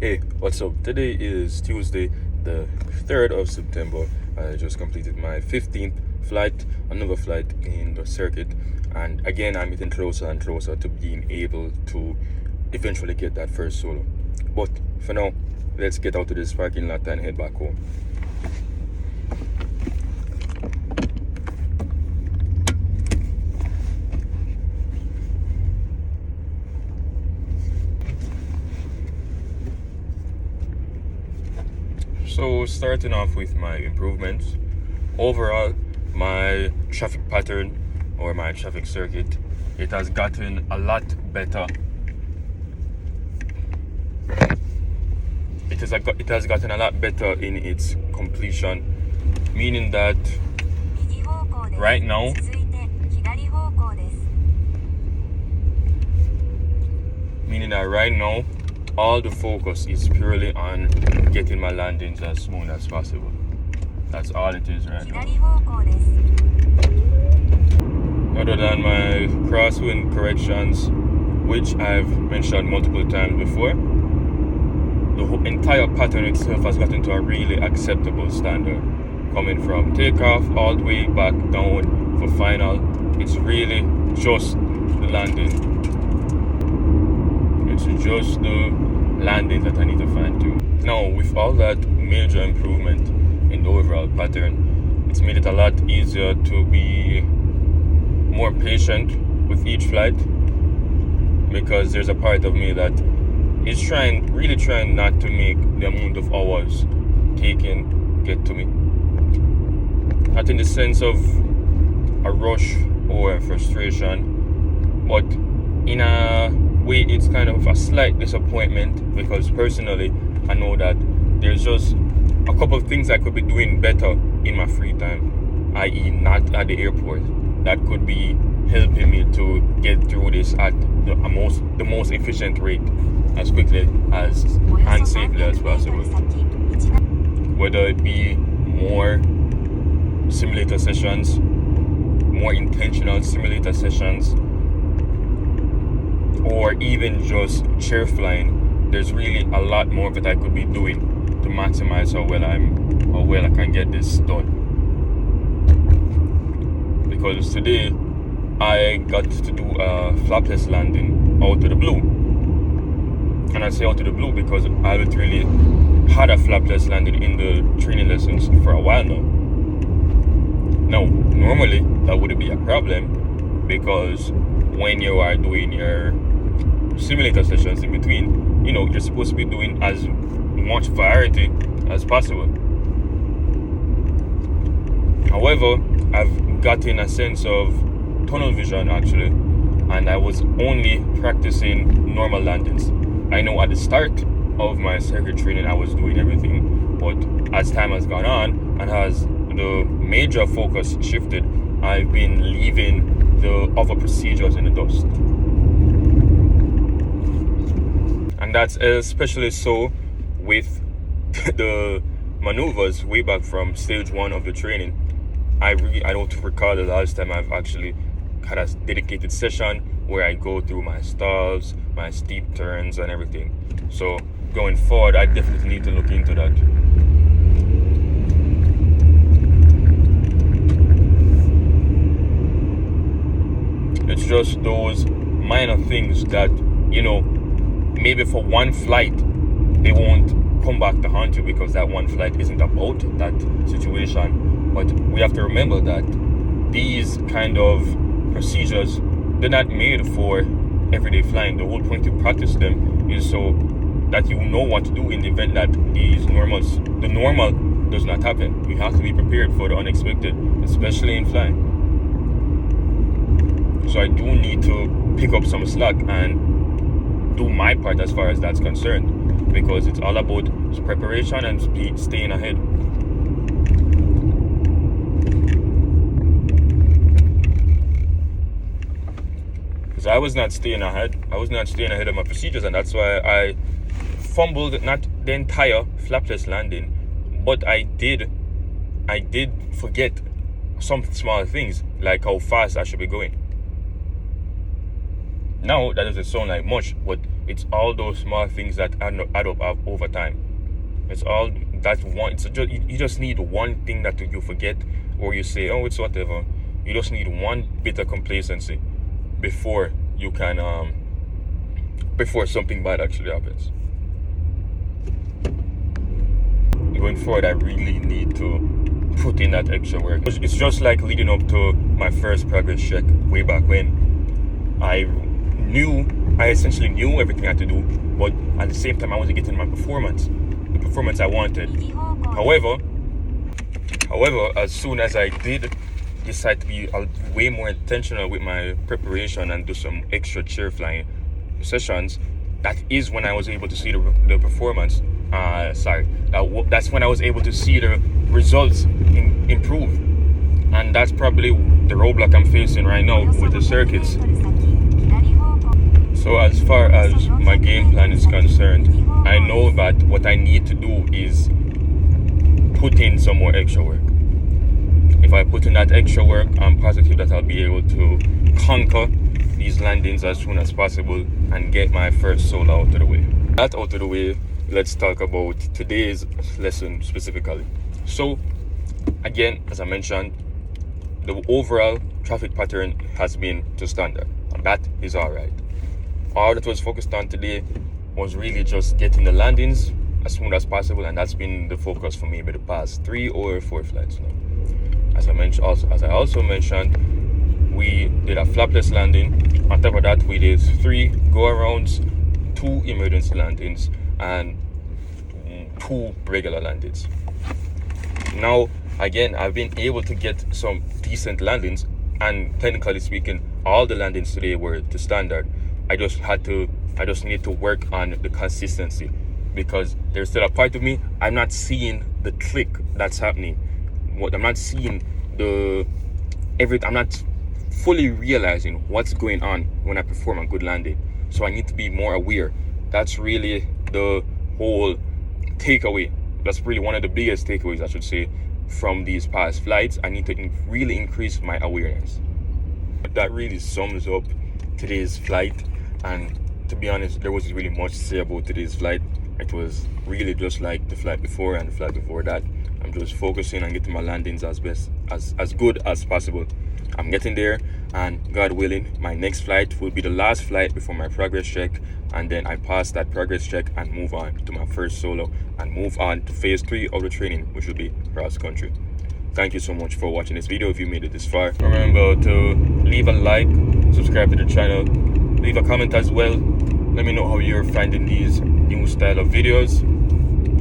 Hey, what's up? Today is Tuesday, the 3rd of September. I just completed my 15th flight, another flight in the circuit, and again I'm getting closer and closer to being able to eventually get that first solo. But for now, let's get out of this parking lot and head back home. So starting off with my improvements, overall my traffic pattern or my traffic circuit, it has gotten a lot better. It has gotten a lot better in its completion, meaning that right now all the focus is purely on getting my landings as smooth as possible. That's all it is right now. Other than my crosswind corrections, which I've mentioned multiple times before, the whole entire pattern itself has gotten to a really acceptable standard. Coming from takeoff all the way back down for final, it's really just the landing. It's just the landing that I need to fine tune. Now, with all that major improvement in the overall pattern, it's made it a lot easier to be more patient with each flight, because there's a part of me that is really trying not to make the amount of hours taken get to me. Not in the sense of a rush or frustration, but in a way it's kind of a slight disappointment, because personally I know that there's just a couple of things I could be doing better in my free time, i.e. not at the airport, that could be helping me to get through this at the most efficient rate, as quickly as and safely as possible. Whether it be more simulator sessions, more intentional simulator sessions, or even just chair flying, there's really a lot more that I could be doing to maximize how well I can get this done. Because today I got to do a flapless landing out of the blue. And I say out of the blue because I haven't really had a flapless landing in the training lessons for a while now. Now, normally that wouldn't be a problem, because when you are doing your simulator sessions in between, you're supposed to be doing as much variety as possible. However, I've gotten a sense of tunnel vision actually, and I was only practicing normal landings. I know at the start of my circuit training I was doing everything, but as time has gone on and as the major focus shifted, I've been leaving the other procedures in the dust. And that's especially so with the maneuvers way back from stage 1 of the training. I don't recall the last time I've actually had a dedicated session where I go through my stalls, my steep turns and everything. So going forward, I definitely need to look into that. It's just those minor things that, maybe for one flight they won't come back to haunt you, because that one flight isn't about that situation. But we have to remember that these kind of procedures, they're not made for everyday flying. The whole point to practice them is so that you know what to do in the event that the normal does not happen. You have to be prepared for the unexpected, especially in flying. So I do need to pick up some slack and do my part as far as that's concerned, because it's all about preparation and staying ahead. Because I was not staying ahead of my procedures, and that's why I fumbled not the entire flapless landing, but I did forget some small things, like how fast I should be going. Now that doesn't sound like much, but it's all those small things that add up over time. It's all that one. You just need one thing that you forget, or you say, oh, it's whatever. You just need one bit of complacency before you can before something bad actually happens. Going forward, I really need to put in that extra work. It's just like leading up to my first progress check way back when. I essentially knew everything I had to do, but at the same time I wasn't getting my the performance I wanted. However, as soon as I did decide to be way more intentional with my preparation and do some extra chair flying sessions, that is when I was able to see the performance. That's when I was able to see the results improve, and that's probably the roadblock I'm facing right now with the circuits. So as far as my game plan is concerned, I know that what I need to do is put in some more extra work. If I put in that extra work, I'm positive that I'll be able to conquer these landings as soon as possible and get my first solo out of the way. That out of the way, let's talk about today's lesson specifically. So, again, as I mentioned, the overall traffic pattern has been to standard, and that is alright. All that was focused on today was really just getting the landings as soon as possible, and that's been the focus for me for the past 3 or 4 flights now. As I also mentioned, we did a flapless landing. On top of that, we did 3 go-arounds, 2 emergency landings, and 2 regular landings. Now, again, I've been able to get some decent landings, and technically speaking, all the landings today were to standard. I just need to work on the consistency, because there's still a part of me, I'm not seeing the click that's happening. I'm not seeing I'm not fully realizing what's going on when I perform a good landing. So I need to be more aware. That's really the whole takeaway. That's really one of the biggest takeaways, I should say, from these past flights. I need to really increase my awareness. That really sums up today's flight, and to be honest, there wasn't really much to say about today's flight. It was really just like the flight before and the flight before that. I'm just focusing on getting my landings as good as possible. I'm getting there, and God willing, my next flight will be the last flight before my progress check, and then I pass that progress check and move on to my first solo and move on to phase 3 of the training, which will be cross country. Thank you so much for watching this video. If you made it this far, remember to leave a like, subscribe to the channel, leave a comment as well. Let me know how you're finding these new style of videos.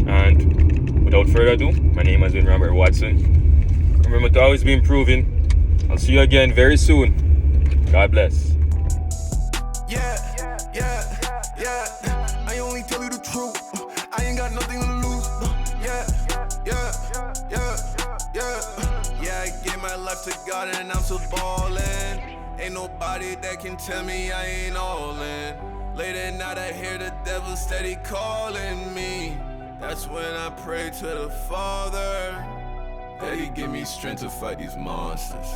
And without further ado, my name has been Robert Watson. Remember to always be improving. I'll see you again very soon. God bless. Yeah. I only tell you the truth. I ain't got nothing to lose. Yeah, I gave my life to God and I'm still ballin'. Ain't nobody that can tell me I ain't all in. Late at night I hear the devil steady calling me. That's when I pray to the Father, that He give me strength to fight these monsters.